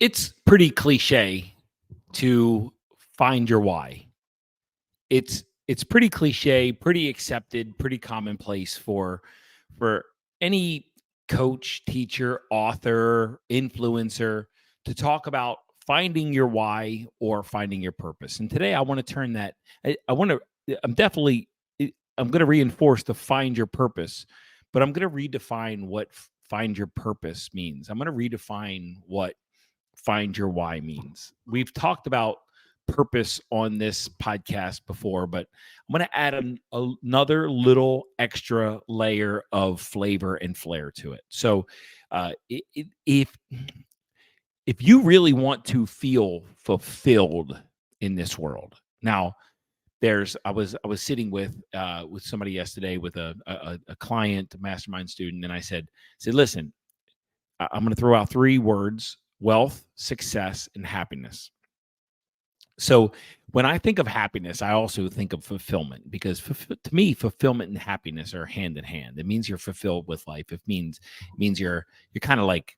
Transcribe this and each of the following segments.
It's pretty cliche to find your why. It's pretty cliche, pretty accepted, pretty commonplace for any coach, teacher, author, influencer to talk about finding your why or finding your purpose. And today I want to turn that I want to I'm definitely I'm going to reinforce the find your purpose, but I'm going to redefine what find your purpose means. I'm going to redefine what find your why means. We've talked about purpose on this podcast before, but I'm going to add another little extra layer of flavor and flair to it. So, if you really want to feel fulfilled in this world, now I was sitting with somebody yesterday with a client, a mastermind student, and I said, listen, I'm going to throw out three words: wealth, success, and happiness. So when I think of happiness, I also think of fulfillment, because to me, fulfillment and happiness are hand in hand. It means you're fulfilled with life. It means you're kind of like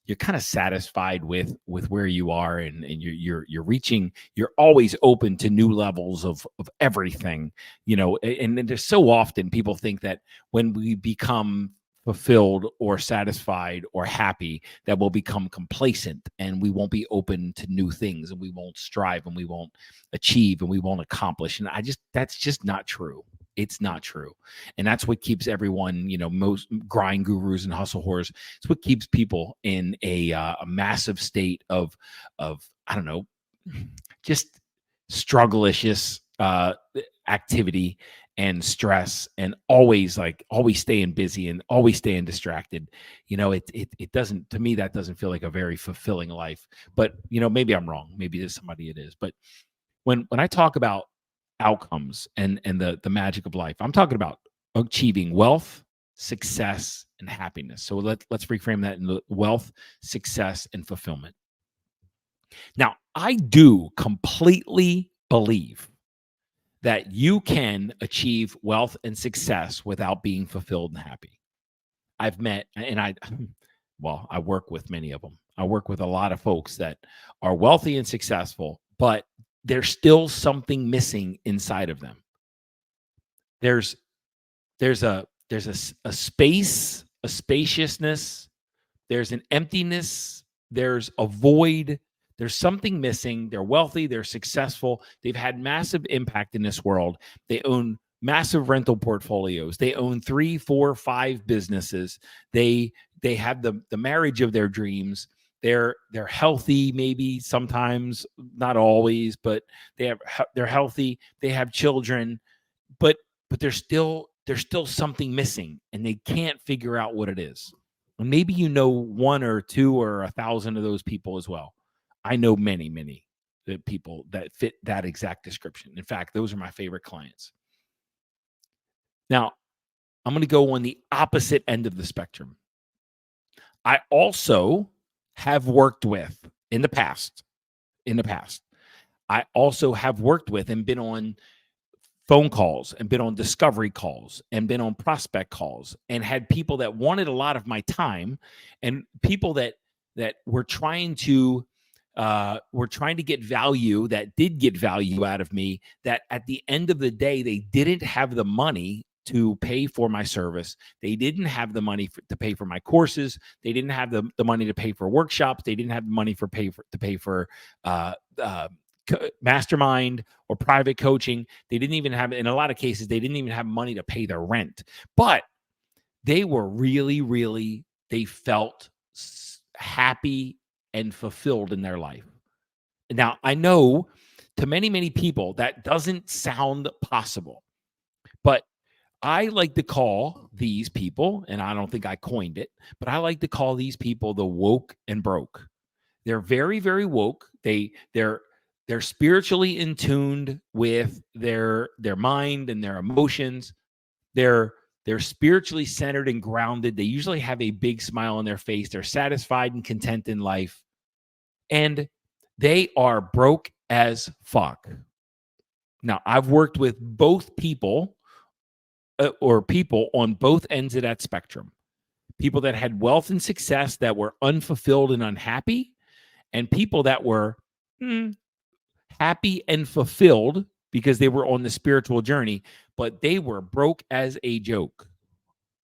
you're kind of satisfied with where you are, and you're reaching. You're always open to new levels of everything, And there's so often people think that when we become fulfilled or satisfied or happy, that we'll become complacent and we won't be open to new things, and we won't strive, and we won't achieve, and we won't accomplish. And that's just not true. It's not true. And that's what keeps everyone, most grind gurus and hustle whores. It's what keeps people in a massive state of I don't know, just struggle-licious activity and stress, and always staying busy and always staying distracted. It doesn't, to me, that doesn't feel like a very fulfilling life. But maybe I'm wrong. Maybe there's somebody it is. But when I talk about outcomes and the magic of life, I'm talking about achieving wealth, success, and happiness. So let's reframe that into wealth, success, and fulfillment. Now, I do completely believe that you can achieve wealth and success without being fulfilled and happy. I've met, and I work with many of them. I work with a lot of folks that are wealthy and successful, but there's still something missing inside of them. There's a space, a spaciousness. There's an emptiness. There's a void. There's something missing. They're wealthy. They're successful. They've had massive impact in this world. They own massive rental portfolios. They own 3, 4, 5 businesses. They have the marriage of their dreams. They're healthy, maybe sometimes, not always, but they're healthy. They have children, but there's still something missing, and they can't figure out what it is. And maybe one or two or 1,000 of those people as well. I know many people that fit that exact description. In fact, those are my favorite clients. Now, I'm going to go on the opposite end of the spectrum. I also have worked with in the past. I also have worked with and been on phone calls and been on discovery calls and been on prospect calls, and had people that wanted a lot of my time, and people that were trying to get value, that did get value out of me, that at the end of the day, they didn't have the money to pay for my service. They didn't have the money to pay for my courses. They didn't have the money to pay for workshops. They didn't have the money to pay for mastermind or private coaching. They didn't even have, in a lot of cases, they didn't even have money to pay their rent. But they were really, they felt happy and fulfilled in their life. Now, I know to many people that doesn't sound possible, but I like to call these people, and I don't think I coined it, but I like to call these people the woke and broke. They're very, very woke. They're spiritually in tuned with their mind and their emotions. They're spiritually centered and grounded. They usually have a big smile on their face. They're satisfied and content in life. And they are broke as fuck. Now, I've worked with both people or people on both ends of that spectrum. People that had wealth and success that were unfulfilled and unhappy, and people that were happy and fulfilled because they were on the spiritual journey, but they were broke as a joke.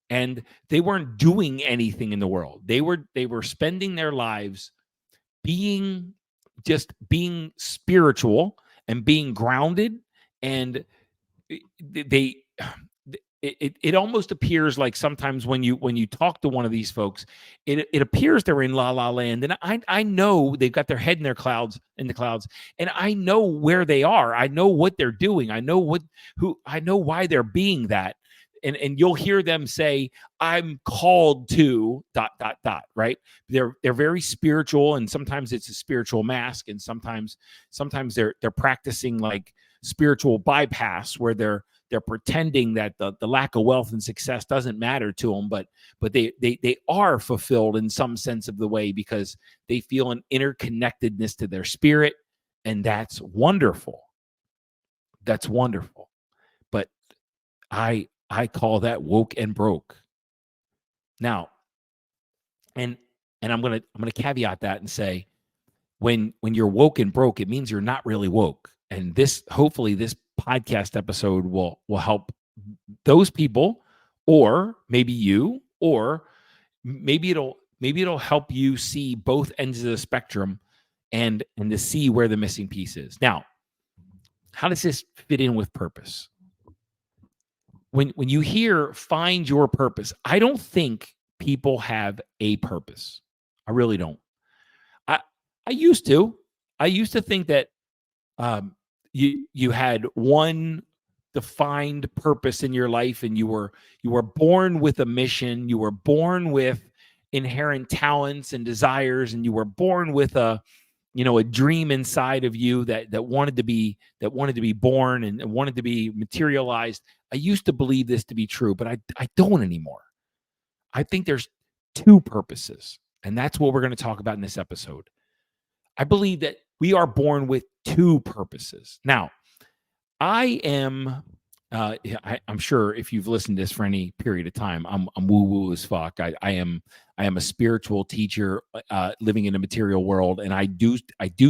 And they weren't doing anything in the world. They were spending their lives being spiritual and being grounded, and they it almost appears like sometimes when you talk to one of these folks, it appears they're in la la land, and I know they've got their head in the clouds, and I know where they are. I know what they're doing. I know why they're being that. And you'll hear them say, I'm called to ... right? They're very spiritual, and sometimes it's a spiritual mask, and sometimes they're practicing like spiritual bypass, where they're pretending that the lack of wealth and success doesn't matter to them, but they are fulfilled in some sense of the way, because they feel an interconnectedness to their spirit, and that's wonderful. That's wonderful. But I call that woke and broke. Now, and I'm gonna caveat that and say, when you're woke and broke, it means you're not really woke. And hopefully this podcast episode will help those people, or maybe you, or maybe it'll help you see both ends of the spectrum, and to see where the missing piece is. Now, how does this fit in with purpose? When you hear find your purpose, I don't think people have a purpose. I really don't. I used to. I used to think that you had one defined purpose in your life, and you were born with a mission. You were born with inherent talents and desires, and you were born with a dream inside of you that wanted to be born and wanted to be materialized. I used to believe this to be true, but I don't anymore. I think there's two purposes, and that's what we're going to talk about in this episode. I believe that we are born with two purposes. Now, I'm sure if you've listened to this for any period of time, I'm woo-woo as fuck. I am a spiritual teacher living in a material world, and I do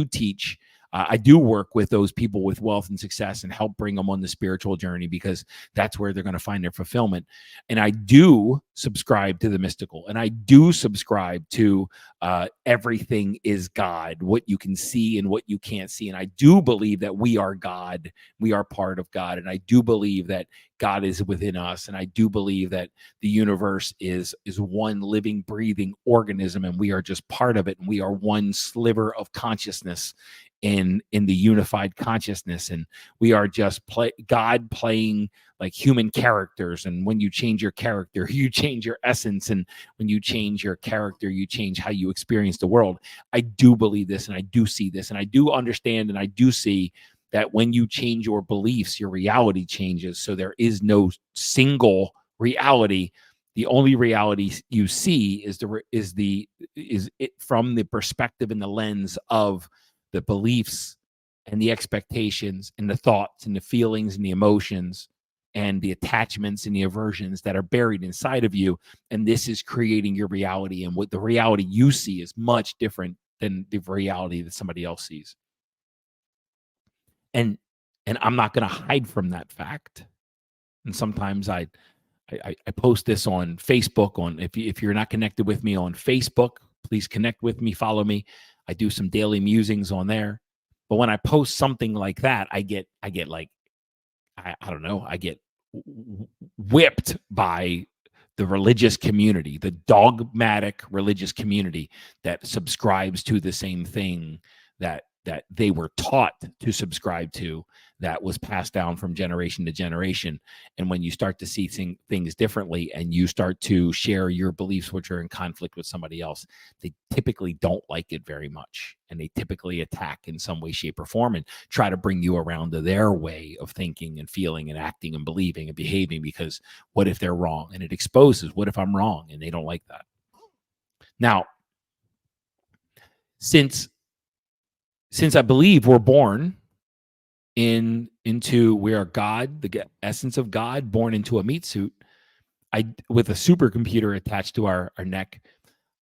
teach. I do work with those people with wealth and success and help bring them on the spiritual journey, because that's where they're going to find their fulfillment. And I do subscribe to the mystical, and I do subscribe to everything is God, what you can see and what you can't see. And I do believe that we are God, we are part of God. And I do believe that God is within us. And I do believe that the universe is one living, breathing organism, and we are just part of it. And we are one sliver of consciousness in the unified consciousness. And we are just God playing like human characters. And when you change your character, you change your essence. And when you change your character, you change how you experience the world. I do believe this, and I do see this, and I do understand, and I do see that when you change your beliefs, your reality changes. So there is no single reality. The only reality you see is it from the perspective and the lens of the beliefs and the expectations and the thoughts and the feelings and the emotions and the attachments and the aversions that are buried inside of you. And this is creating your reality. And what the reality you see is much different than the reality that somebody else sees. And I'm not going to hide from that fact. And sometimes I post this on Facebook. If you're not connected with me on Facebook, please connect with me, follow me. I do some daily musings on there. But when I post something like that, I get like, I don't know, I get whipped by the religious community, the dogmatic religious community that subscribes to the same thing that they were taught to subscribe to, that was passed down from generation to generation. And when you start to see things differently, and you start to share your beliefs, which are in conflict with somebody else, they typically don't like it very much. And they typically attack in some way, shape, or form, and try to bring you around to their way of thinking and feeling and acting and believing and behaving, because what if they're wrong? And it exposes, what if I'm wrong? And they don't like that. Now, since I believe we're born we are God, the essence of God, born into a meat suit, with a supercomputer attached to our neck,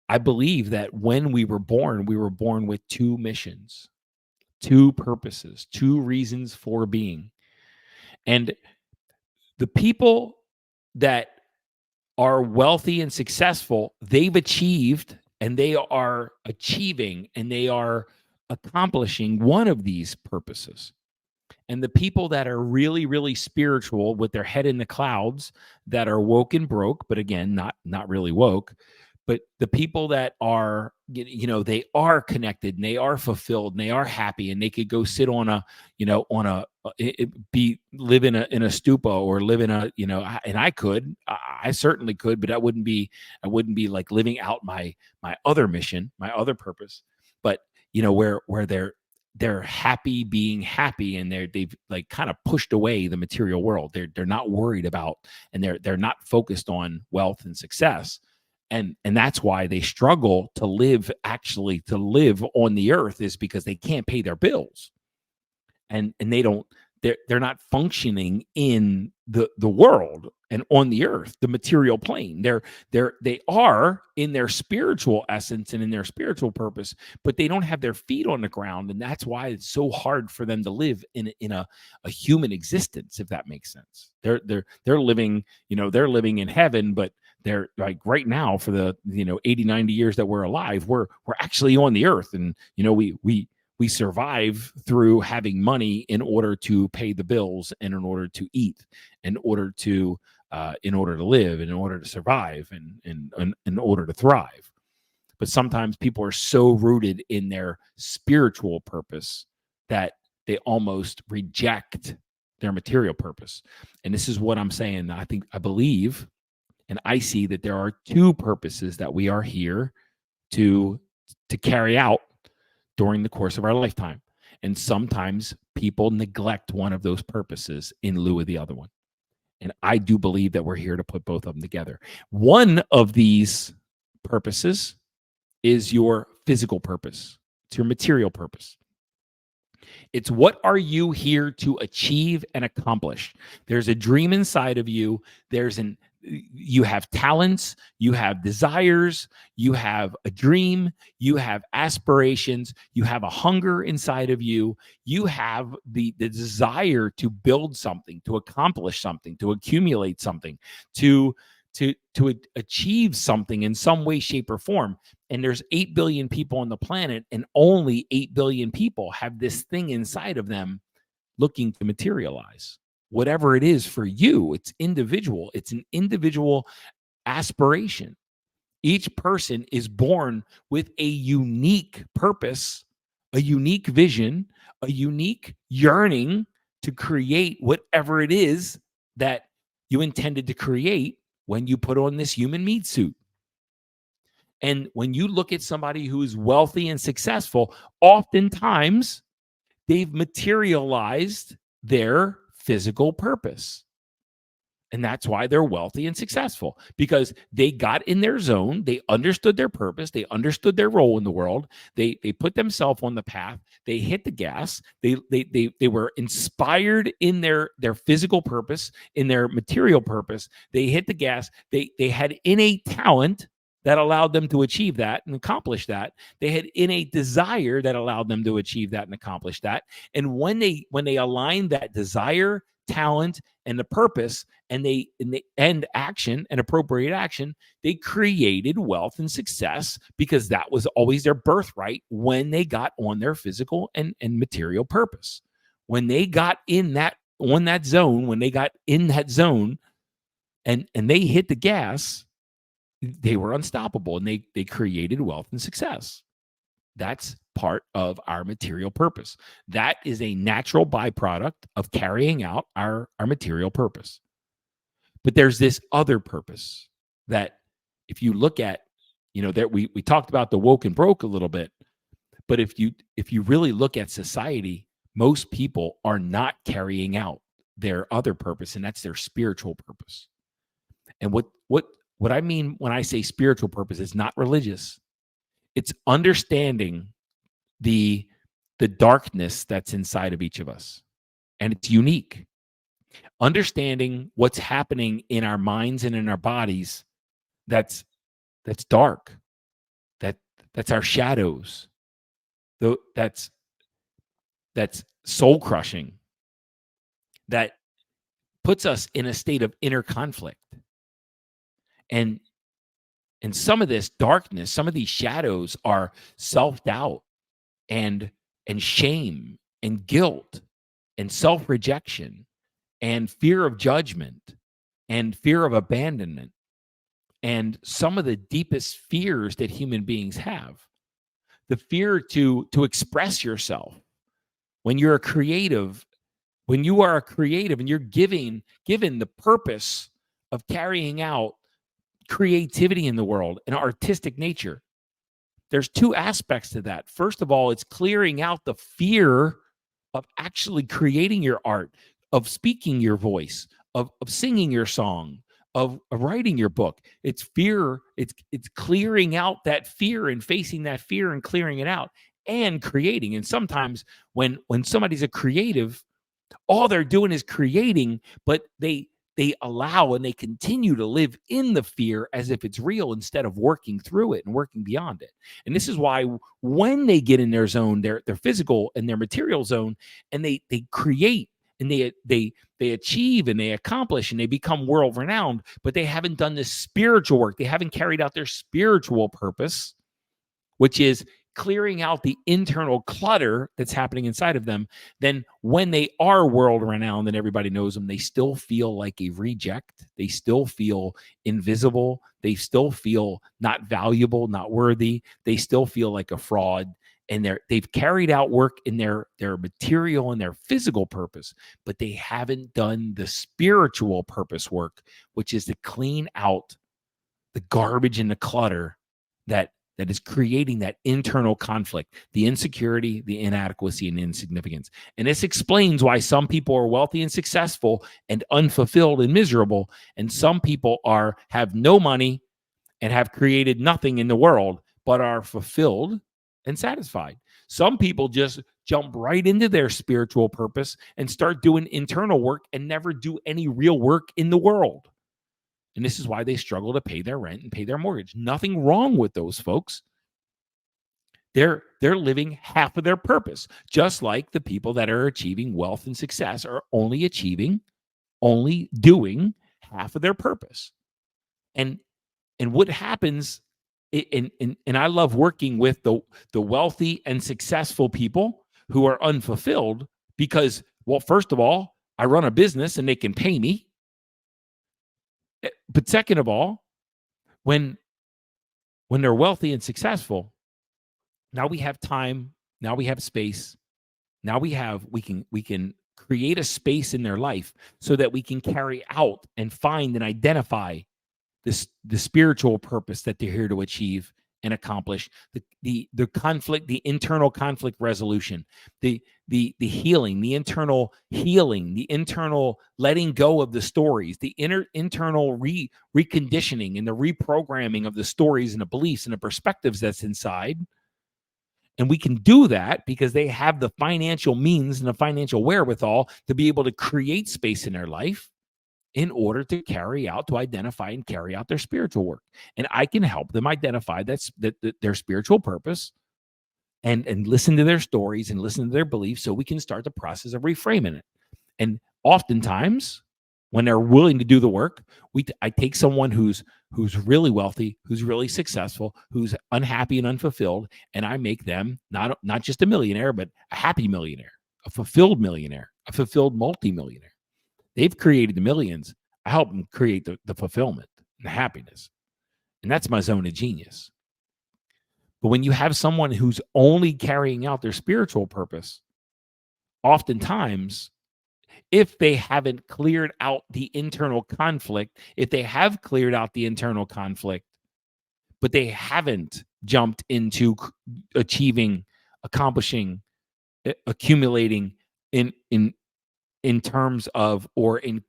I believe that when we were born with two missions, two purposes, two reasons for being. And the people that are wealthy and successful, they've achieved and they are achieving and they are accomplishing one of these purposes. And the people that are really, really spiritual with their head in the clouds, that are woke and broke, but again, not really woke, but the people that are, they are connected and they are fulfilled and they are happy and they could go sit on a, be live in a stupa or live in a, and I certainly could, but I wouldn't be like living out my other mission, my other purpose. But where they're happy being happy, and they've like kind of pushed away the material world. They're not worried about, and they're not focused on wealth and success. And that's why they struggle to live on the earth, is because they can't pay their bills, and they're not functioning in the world and on the earth, the material plane. They are in their spiritual essence and in their spiritual purpose, but they don't have their feet on the ground, and that's why it's so hard for them to live in a human existence, if that makes sense. They're living, they're living in heaven, but they're like right now, for the 80, 90 years that we're alive, we're actually on the earth. And we survive through having money in order to pay the bills, and in order to eat, in order to live, and in order to survive, and in order to thrive. But sometimes people are so rooted in their spiritual purpose that they almost reject their material purpose. And this is what I'm saying. I believe, and I see that there are two purposes that we are here to carry out during the course of our lifetime. And sometimes people neglect one of those purposes in lieu of the other one. And I do believe that we're here to put both of them together. One of these purposes is your physical purpose. It's your material purpose. It's what are you here to achieve and accomplish? There's a dream inside of you. You have talents, you have desires, you have a dream, you have aspirations, you have a hunger inside of you. You have the desire to build something, to accomplish something, to accumulate something, to achieve something in some way, shape, or form. And there's 8 billion people on the planet, and only 8 billion people have this thing inside of them looking to materialize. Whatever it is for you, it's individual. It's an individual aspiration. Each person is born with a unique purpose, a unique vision, a unique yearning to create whatever it is that you intended to create when you put on this human meat suit. And when you look at somebody who is wealthy and successful, oftentimes they've materialized their physical purpose. And that's why they're wealthy and successful, because they got in their zone. They understood their purpose. They understood their role in the world. They put themselves on the path. They hit the gas. They were inspired in their physical purpose, in their material purpose. They hit the gas. They had innate talent that allowed them to achieve that and accomplish that. They had innate desire that allowed them to achieve that and accomplish that. And when they aligned that desire, talent, and the purpose, and they end action and appropriate action, they created wealth and success, because that was always their birthright when they got on their physical and material purpose. When they got in that zone, and they hit the gas, they were unstoppable, and they created wealth and success. That's part of our material purpose. That is a natural byproduct of carrying out our material purpose. But there's this other purpose that, if you look at, that we talked about the woke and broke a little bit, but if you really look at society, most people are not carrying out their other purpose, and that's their spiritual purpose. And what I mean when I say spiritual purpose is not religious. It's understanding the darkness that's inside of each of us, and it's unique. Understanding what's happening in our minds and in our bodies that's dark. That's our shadows. That's soul crushing. That puts us in a state of inner conflict. And some of this darkness, some of these shadows are self-doubt and shame and guilt and self-rejection and fear of judgment and fear of abandonment and some of the deepest fears that human beings have. The fear to express yourself. When you're a creative, when you are a creative and you're given the purpose of carrying out creativity in the world and artistic nature, there's two aspects to that. First of all, it's clearing out the fear of actually creating your art, of speaking your voice, of singing your song, of writing your book. It's fear. It's clearing out that fear and facing that fear and clearing it out and creating. And sometimes when somebody's a creative, all they're doing is creating, but they allow and they continue to live in the fear as if it's real instead of working through it and working beyond it. And this is why when they get in their zone, their physical and their material zone, and they create and they achieve and they accomplish and they become world renowned, but they haven't done this spiritual work. They haven't carried out their spiritual purpose, which is clearing out the internal clutter that's happening inside of them. Then when they are world renowned and everybody knows them, they still feel like a reject. They still feel invisible. They still feel not valuable, not worthy. They still feel like a fraud. And they've carried out work in their material and their physical purpose, but they haven't done the spiritual purpose work, which is to clean out the garbage and the clutter that is creating that internal conflict, the insecurity, the inadequacy, and insignificance. And this explains why some people are wealthy and successful and unfulfilled and miserable, and some people have no money and have created nothing in the world, but are fulfilled and satisfied. Some people just jump right into their spiritual purpose and start doing internal work and never do any real work in the world. And this is why they struggle to pay their rent and pay their mortgage. Nothing wrong with those folks. They're living half of their purpose, just like the people that are achieving wealth and success are only doing half of their purpose. And what happens, and I love working with the wealthy and successful people who are unfulfilled because, well, first of all, I run a business and they can pay me. But second of all, when they're wealthy and successful, now we have time, now we have space, now we can create a space in their life so that we can carry out and find and identify the spiritual purpose that they're here to achieve and accomplish, the conflict, the internal conflict resolution, the healing, the internal letting go of the stories, the internal reconditioning and the reprogramming of the stories and the beliefs and the perspectives that's inside. And we can do that because they have the financial means and the financial wherewithal to be able to create space in their life in order to identify and carry out their spiritual work. And I can help them identify their spiritual purpose and listen to their stories and listen to their beliefs so we can start the process of reframing it. And oftentimes, when they're willing to do the work, I take someone who's really wealthy, who's really successful, who's unhappy and unfulfilled, and I make them not just a millionaire, but a happy millionaire, a fulfilled multimillionaire. They've created the millions. I help them create the fulfillment and the happiness. And that's my zone of genius. But when you have someone who's only carrying out their spiritual purpose, oftentimes, if they haven't cleared out the internal conflict, but they haven't jumped into achieving, accomplishing, accumulating in terms of, or in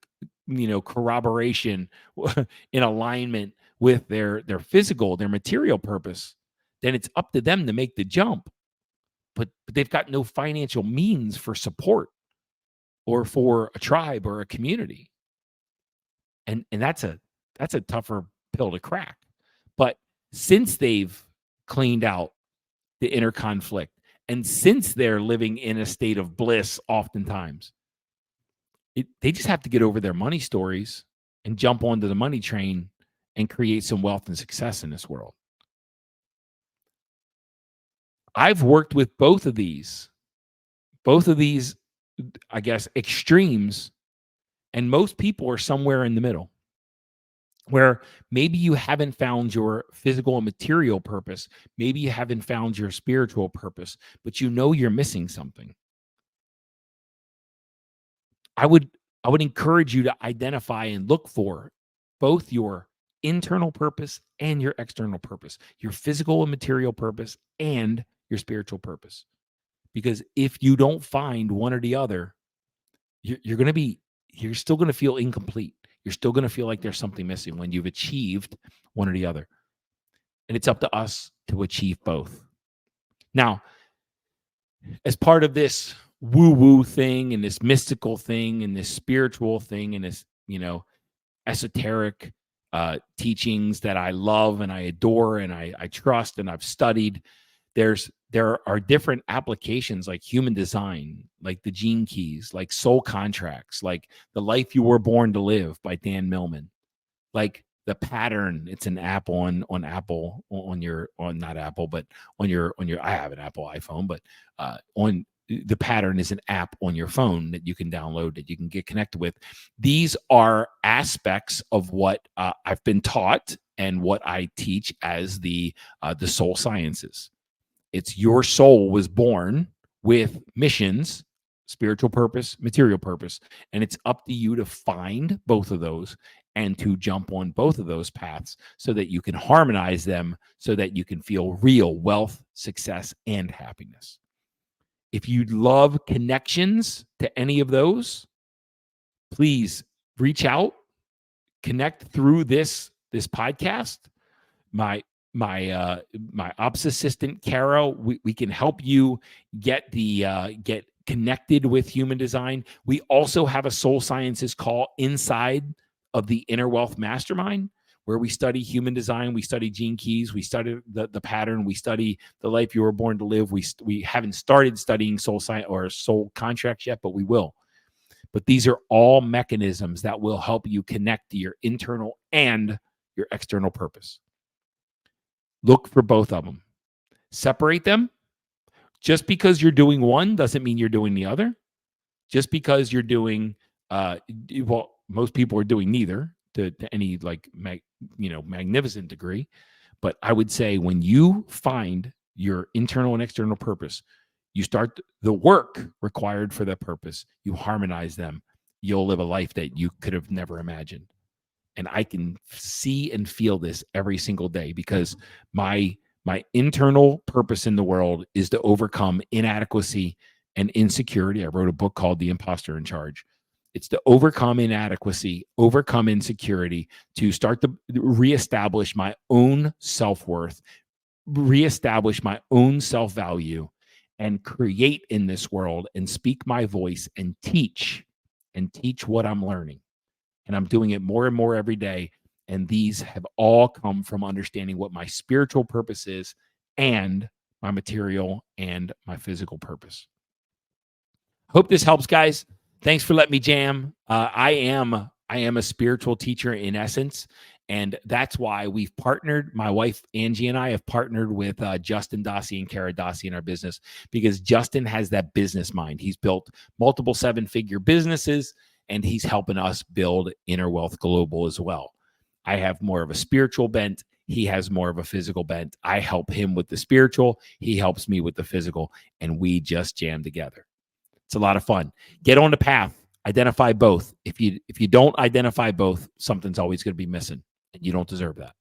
corroboration, in alignment with their physical, their material purpose, then it's up to them to make the jump. But they've got no financial means for support or for a tribe or a community. And that's a tougher pill to crack. But since they've cleaned out the inner conflict. And since they're living in a state of bliss, oftentimes, they just have to get over their money stories and jump onto the money train and create some wealth and success in this world. I've worked with both of these, I guess, extremes, and most people are somewhere in the middle, where maybe you haven't found your physical and material purpose. Maybe you haven't found your spiritual purpose, but you know you're missing something. I would encourage you to identify and look for both your internal purpose and your external purpose, your physical and material purpose and your spiritual purpose. Because if you don't find one or the other, you're still going to feel incomplete. You're still going to feel like there's something missing when you've achieved one or the other. And it's up to us to achieve both. Now, as part of this woo-woo thing and this mystical thing and this spiritual thing and this, esoteric teachings that I love and I adore and I trust and I've studied, there are different applications like human design, like the gene keys, like soul contracts, like The Life You Were Born to Live by Dan Millman, like the pattern. It's an app on Apple, not Apple, but on your I have an Apple iPhone, but on the pattern is an app on your phone that you can download, that you can get connected with. These are aspects of what I've been taught and what I teach as the soul sciences. It's your soul was born with missions, spiritual purpose, material purpose, and it's up to you to find both of those and to jump on both of those paths so that you can harmonize them, so that you can feel real wealth, success, and happiness. If you'd love connections to any of those, please reach out, connect through this podcast. My ops assistant, Caro, we can help you get connected with human design. We also have a soul sciences call inside of the Inner Wealth Mastermind, where we study human design, we study gene keys, we study the pattern, we study The Life You Were Born to Live. We haven't started studying soul science or soul contracts yet, but we will. But these are all mechanisms that will help you connect to your internal and your external purpose. Look for both of them. Separate them. Just because you're doing one doesn't mean you're doing the other. Just because you're doing, most people are doing neither to any magnificent degree. But I would say when you find your internal and external purpose, you start the work required for that purpose, you harmonize them, you'll live a life that you could have never imagined. And I can see and feel this every single day, because my internal purpose in the world is to overcome inadequacy and insecurity. I wrote a book called The Imposter in Charge. It's to overcome inadequacy, overcome insecurity, to start to reestablish my own self-worth, reestablish my own self-value, and create in this world and speak my voice and teach what I'm learning. And I'm doing it more and more every day. And these have all come from understanding what my spiritual purpose is and my material and my physical purpose. Hope this helps, guys. Thanks for letting me jam. I am a spiritual teacher in essence. And that's why we've partnered. My wife, Angie, and I have partnered with Justin Dossie and Kara Dossie in our business, because Justin has that business mind. He's built multiple 7-figure businesses, and he's helping us build Inner Wealth Global as well. I have more of a spiritual bent. He has more of a physical bent. I help him with the spiritual. He helps me with the physical, and we just jam together. It's a lot of fun. Get on the path. Identify both. If you don't identify both, something's always going to be missing, and you don't deserve that.